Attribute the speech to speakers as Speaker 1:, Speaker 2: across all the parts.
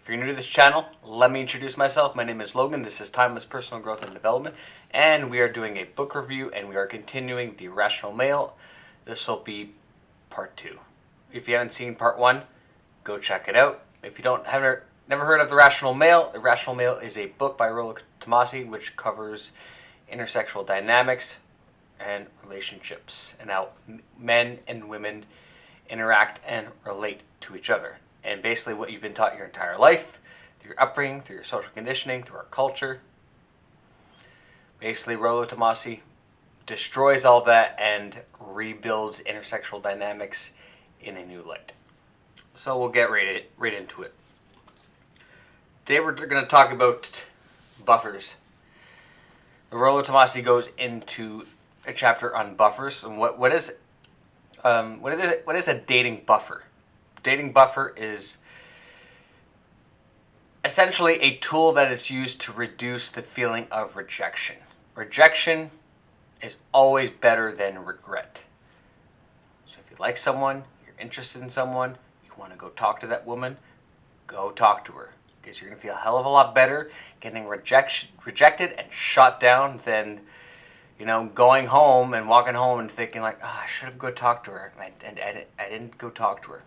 Speaker 1: If you're new to this channel, let me introduce myself. My name is Logan. This is Timeless Personal Growth and Development, and we are doing a book review, and we are continuing The Irrational Male. This will be part 2. If you haven't seen part 1, go check it out. If you never heard of The Irrational Male is a book by Rollo Tomassi which covers intersexual dynamics and relationships and how men and women interact and relate to each other. And basically what you've been taught your entire life, through your upbringing, through your social conditioning, through our culture. Basically, Rollo Tomassi destroys all that and rebuilds intersexual dynamics in a new light. So we'll get right into it. Today we're going to talk about buffers. Rollo Tomassi goes into a chapter on buffers and what is a dating buffer. Dating buffer is essentially a tool that is used to reduce the feeling of rejection. Rejection is always better than regret. So if you like someone, you're interested in someone, you want to go talk to that woman, go talk to her. Because you're going to feel a hell of a lot better getting rejected and shot down than, going home and walking home and thinking like, I should have go talk to her. And I didn't go talk to her.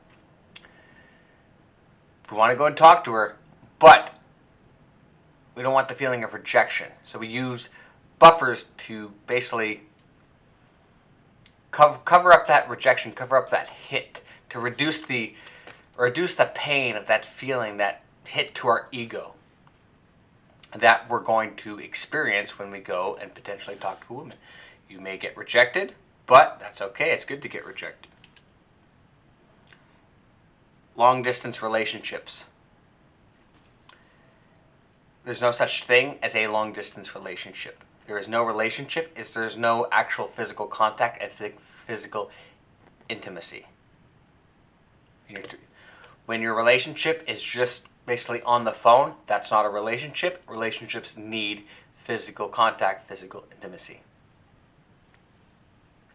Speaker 1: We want to go and talk to her, but we don't want the feeling of rejection. So we use buffers to basically cover up that rejection, cover up that hit, to reduce the pain of that feeling, that hit to our ego that we're going to experience when we go and potentially talk to a woman. You may get rejected, but that's okay. It's good to get rejected. Long distance relationships. There's no such thing as a long distance relationship. There is no relationship if there's no actual physical contact and physical intimacy. When your relationship is just basically on the phone, that's not a relationship. Relationships need physical contact, physical intimacy.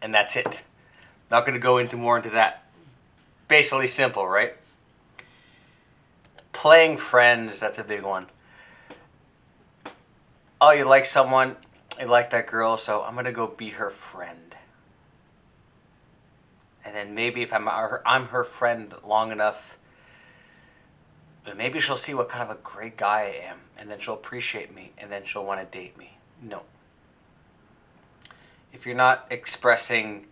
Speaker 1: And that's it. Not going to go more into that. Basically simple, right? Playing friends, that's a big one. Oh, you like someone, you like that girl, so I'm going to go be her friend. And then maybe if I'm her friend long enough, maybe she'll see what kind of a great guy I am, and then she'll appreciate me, and then she'll want to date me. No. If you're not expressing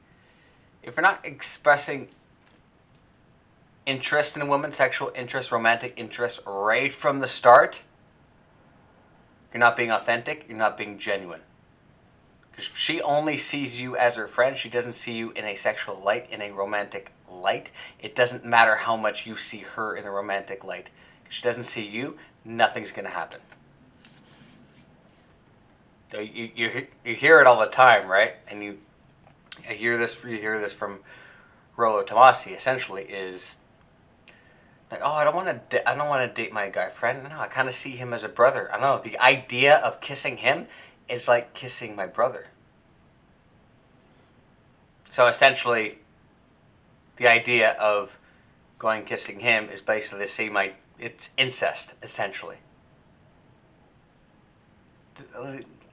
Speaker 1: interest in a woman, sexual interest, romantic interest, right from the start, you're not being authentic, you're not being genuine. Because she only sees you as her friend, she doesn't see you in a sexual light, in a romantic light. It doesn't matter how much you see her in a romantic light. If she doesn't see you, nothing's going to happen. So you hear it all the time, right? And you hear this from Rollo Tomassi, essentially, is like, oh, I don't want to date my guy friend. No, I kind of see him as a brother. I don't know. The idea of kissing him is like kissing my brother. So essentially, the idea of going kissing him is basically the same. It's incest, essentially.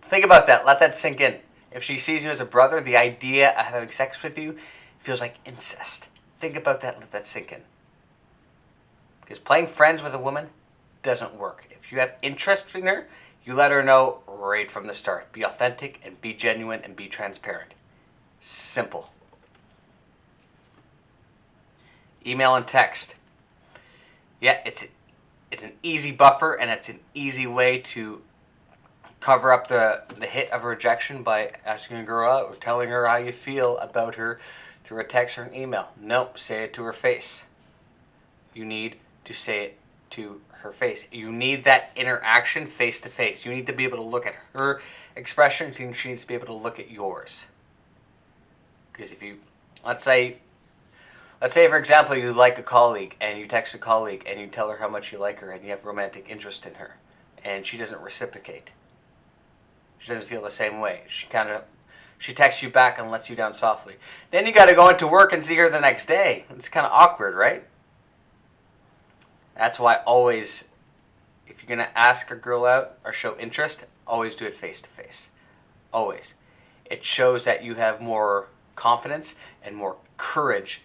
Speaker 1: Think about that. Let that sink in. If she sees you as a brother, the idea of having sex with you feels like incest. Think about that. Let that sink in. Because playing friends with a woman doesn't work. If you have interest in her, you let her know right from the start. Be authentic and be genuine and be transparent. Simple. Email and text. Yeah, it's an easy buffer, and it's an easy way to cover up the hit of rejection by asking a girl out or telling her how you feel about her through a text or an email. Nope, say it to her face. You need to say it to her face. You need that interaction face to face. You need to be able to look at her expressions, and she needs to be able to look at yours. Because if you, let's say for example, you like a colleague and you text a colleague and you tell her how much you like her and you have romantic interest in her, and she doesn't reciprocate. She doesn't feel the same way. She texts you back and lets you down softly. Then you got to go into work and see her the next day. It's kind of awkward, right? That's why always If you're going to ask a girl out or show interest, always do it face to face. Always. It shows that you have more confidence and more courage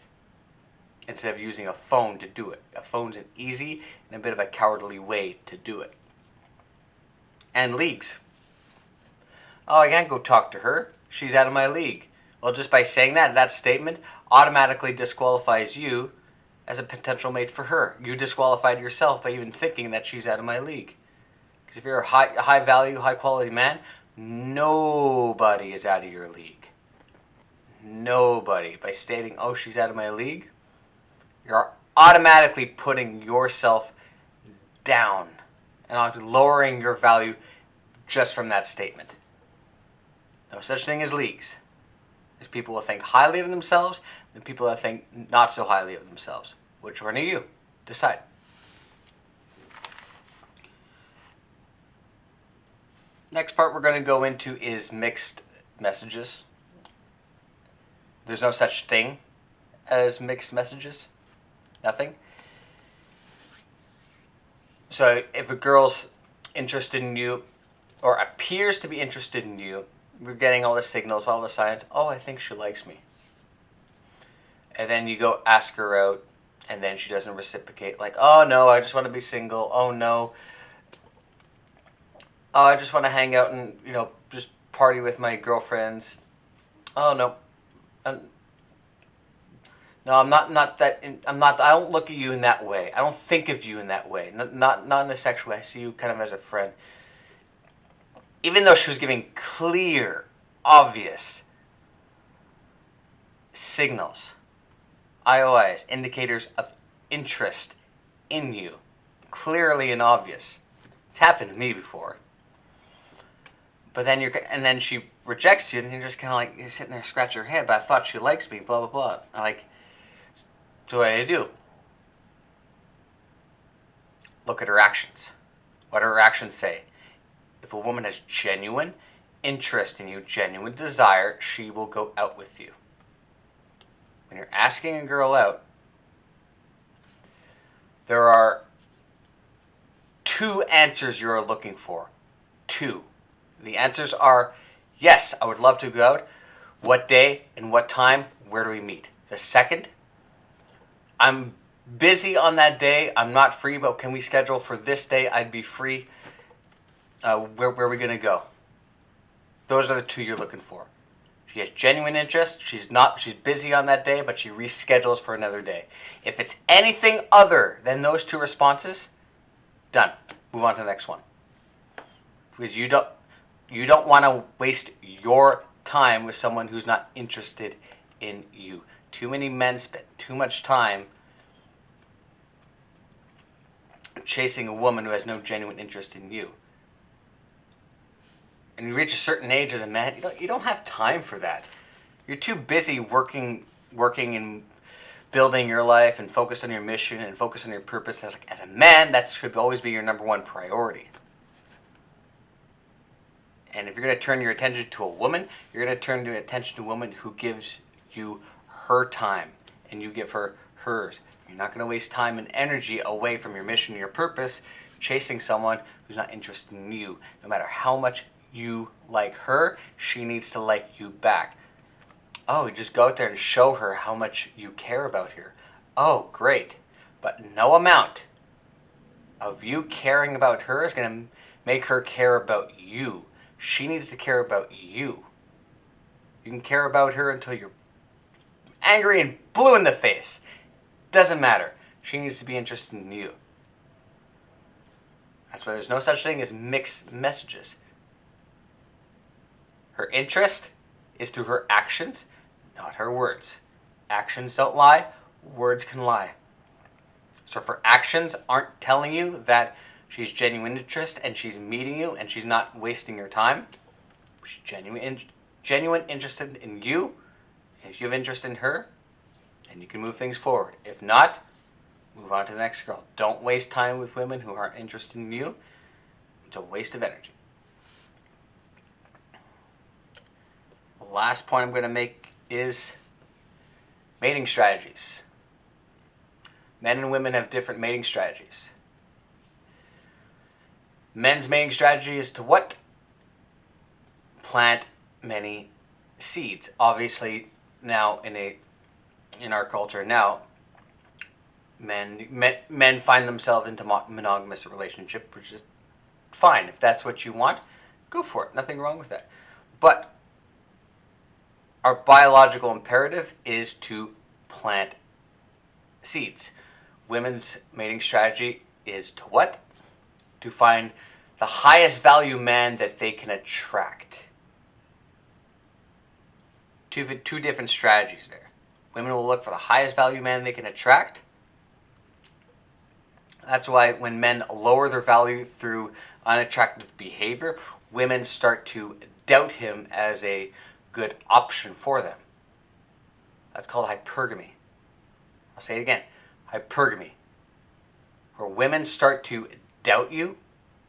Speaker 1: instead of using a phone to do it. A phone's an easy and a bit of a cowardly way to do it. And leagues. Oh, I can't go talk to her. She's out of my league. Well, just by saying that statement automatically disqualifies you as a potential mate for her. You disqualified yourself by even thinking that she's out of my league. Because if you're a high value, high quality man, nobody is out of your league. Nobody. By stating, oh, she's out of my league, you're automatically putting yourself down and lowering your value just from that statement. No such thing as leagues. There's people that think highly of themselves and people that think not so highly of themselves. Which one are you? Decide. Next part we're going to go into is mixed messages. There's no such thing as mixed messages. Nothing. So if a girl's interested in you or appears to be interested in you, we're getting all the signals, all the signs. Oh, I think she likes me. And then you go ask her out, and then she doesn't reciprocate. Like, oh no, I just want to be single. Oh no. Oh, I just want to hang out and, just party with my girlfriends. Oh no. No, I'm not that. I don't look at you in that way. I don't think of you in that way. Not in a sexual way. I see you kind of as a friend. Even though she was giving clear, obvious signals, IOIs, indicators of interest in you, clearly and obvious. It's happened to me before. But then then she rejects you, and you're just kind of like, you're sitting there scratching your head. But I thought she likes me, blah blah blah. So what do I do? Look at her actions. What do her actions say? If a woman has genuine interest in you, genuine desire, she will go out with you. When you're asking a girl out, there are 2 answers you're looking for. 2. The answers are, yes, I would love to go out. What day and what time? Where do we meet? The second, I'm busy on that day. I'm not free, but can we schedule for this day? I'd be free. Where are we going to go? Those are the 2 you're looking for. She has genuine interest. She's busy on that day, but she reschedules for another day. If it's anything other than those 2 responses, done. Move on to the next one. Because you don't want to waste your time with someone who's not interested in you. Too many men spend too much time chasing a woman who has no genuine interest in you. And you reach a certain age as a man, you don't have time for that. You're too busy working and building your life and focus on your mission and focus on your purpose. As a man, that should always be your number 1 priority. And if you're going to turn your attention to a woman, you're going to turn your attention to a woman who gives you her time and you give her hers. You're not going to waste time and energy away from your mission and your purpose chasing someone who's not interested in you. No matter how much you like her, she needs to like you back. Oh, you just go out there and show her how much you care about her. Oh, great. But no amount of you caring about her is going to make her care about you. She needs to care about you. You can care about her until you're angry and blue in the face. Doesn't matter. She needs to be interested in you. That's why there's no such thing as mixed messages. Her interest is through her actions, not her words. Actions don't lie, words can lie. So if her actions aren't telling you that she's genuine interest and she's meeting you and she's not wasting your time, she's genuine interested in you, and if you have interest in her, then you can move things forward. If not, move on to the next girl. Don't waste time with women who aren't interested in you. It's a waste of energy. The last point I'm going to make is mating strategies. Men and women have different mating strategies. Men's mating strategy is to what? Plant many seeds. Obviously, now in our culture now, men find themselves into monogamous relationship, which is fine. If that's what you want, go for it. Nothing wrong with that. But our biological imperative is to plant seeds. Women's mating strategy is to what? To find the highest value man that they can attract. Two different strategies there. Women will look for the highest value man they can attract. That's why when men lower their value through unattractive behavior, women start to doubt him as a good option for them. That's called hypergamy. I'll say it again. Hypergamy. Where women start to doubt you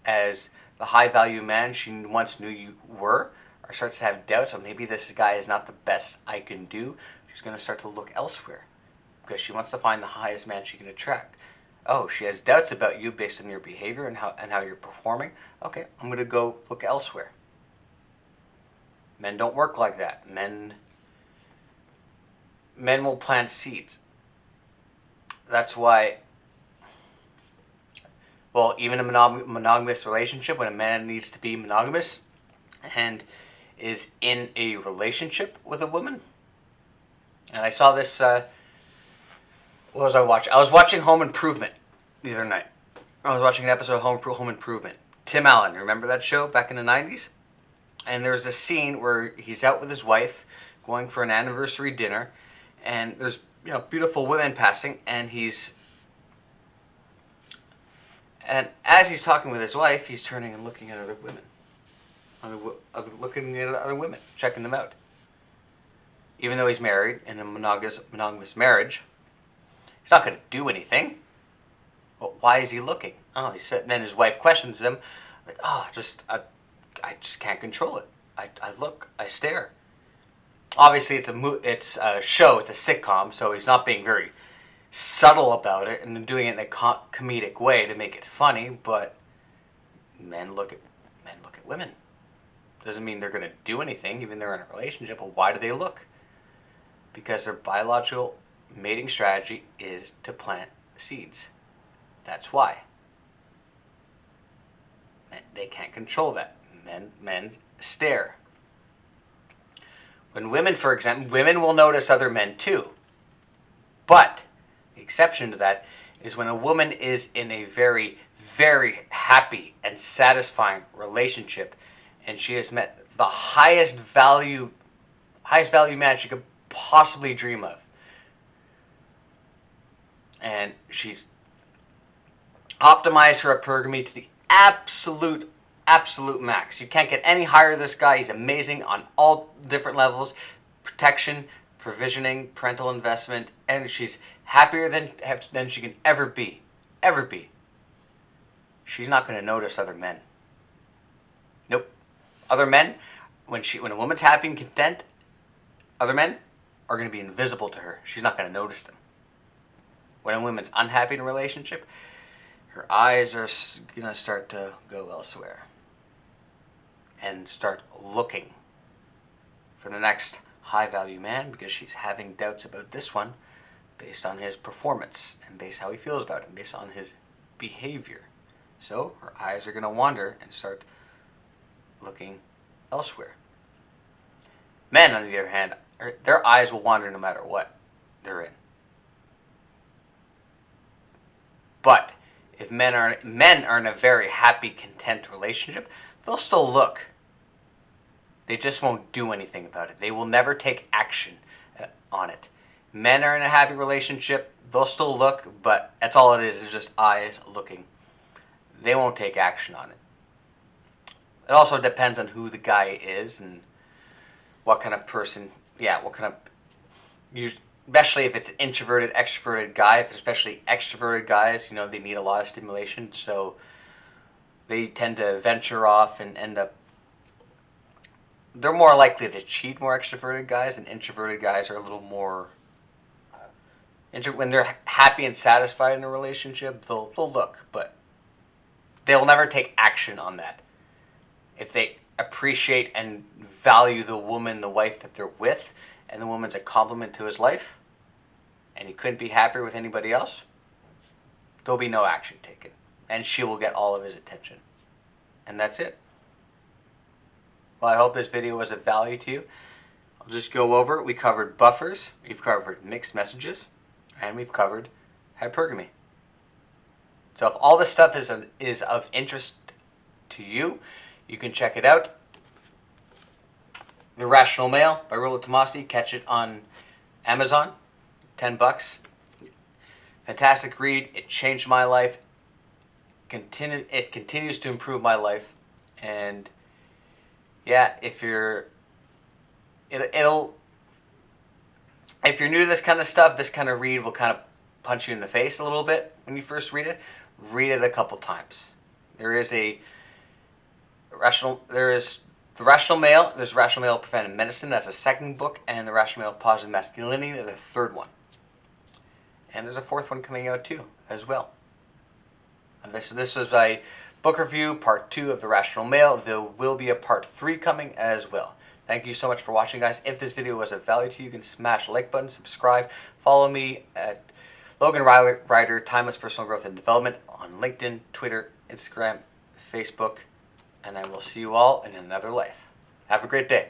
Speaker 1: as the high value man she once knew you were, or starts to have doubts, so maybe this guy is not the best I can do. She's going to start to look elsewhere because she wants to find the highest man she can attract. Oh, she has doubts about you based on your behavior and how you're performing. Okay, I'm going to go look elsewhere. Men don't work like that. Men will plant seeds. That's why, well, even a monogamous relationship, when a man needs to be monogamous and is in a relationship with a woman, and I saw this, what was I watching? I was watching Home Improvement the other night. I was watching an episode of Home Improvement. Tim Allen, remember that show back in the 90s? And there's a scene where he's out with his wife going for an anniversary dinner, and there's beautiful women passing, and as he's talking with his wife, he's turning and looking at other women, looking at other women, checking them out. Even though he's married in a monogamous marriage, he's not going to do anything. Well, why is he looking? Oh, he said. Then his wife questions him, like, "Oh, I just can't control it. I look, I stare." Obviously, it's a show, it's a sitcom, so he's not being very subtle about it and doing it in a comedic way to make it funny. But men look at women. Doesn't mean they're going to do anything, even they're in a relationship. But why do they look? Because their biological mating strategy is to plant seeds. That's why. They can't control that. Men stare. When women, for example, women will notice other men too. But the exception to that is when a woman is in a very, very happy and satisfying relationship, and she has met the highest value man she could possibly dream of, and she's optimized her hypergamy to the absolute max. You can't get any higher than this guy. He's amazing on all different levels: protection, provisioning, parental investment, and she's happier than she can ever be. She's not going to notice other men. Nope. Other men, when a woman's happy and content, other men are going to be invisible to her. She's not going to notice them. When a woman's unhappy in a relationship, her eyes are going to start to go elsewhere and start looking for the next high value man because she's having doubts about this one based on his performance and based how he feels about it and based on his behavior. So her eyes are going to wander and start looking elsewhere. Men, on the other hand, their eyes will wander no matter what they're in. But if men are in a very happy, content relationship, they'll still look. They just won't do anything about it. They will never take action on it. Men are in a happy relationship, they'll still look, but that's all it is just eyes looking. They won't take action on it. It also depends on who the guy is and what kind of person, especially if it's an introverted, extroverted guy, especially extroverted guys, they need a lot of stimulation, so they tend to venture off and end up, they're more likely to cheat, more extroverted guys, and introverted guys are a little more, when they're happy and satisfied in a relationship, they'll look, but they'll never take action on that. If they appreciate and value the woman, the wife that they're with, and the woman's a compliment to his life, and he couldn't be happier with anybody else, there'll be no action taken. And she will get all of his attention. And that's it. Well, I hope this video was of value to you. I'll just go over it. We covered buffers, we've covered mixed messages, and we've covered hypergamy. So if all this stuff is of interest to you, you can check it out. The Rational Male by Rollo Tomassi. Catch it on Amazon. $10. Fantastic read. It changed my life. It continues to improve my life. And yeah, if you're if you're new to this kind of stuff, this kind of read will kind of punch you in the face a little bit when you first read it. Read it a couple times. There is the Rational Male. There's Rational Male Preventive Medicine. That's a second book, and the Rational Male Positive Masculinity is the third one. And there's a fourth one coming out too, as well. And this was a book review, part 2 of the Rational Male. There will be a part 3 coming as well. Thank you so much for watching, guys. If this video was of value to you, you can smash the like button, subscribe, follow me at Logan Ryder, Timeless Personal Growth and Development on LinkedIn, Twitter, Instagram, Facebook, and I will see you all in another life. Have a great day.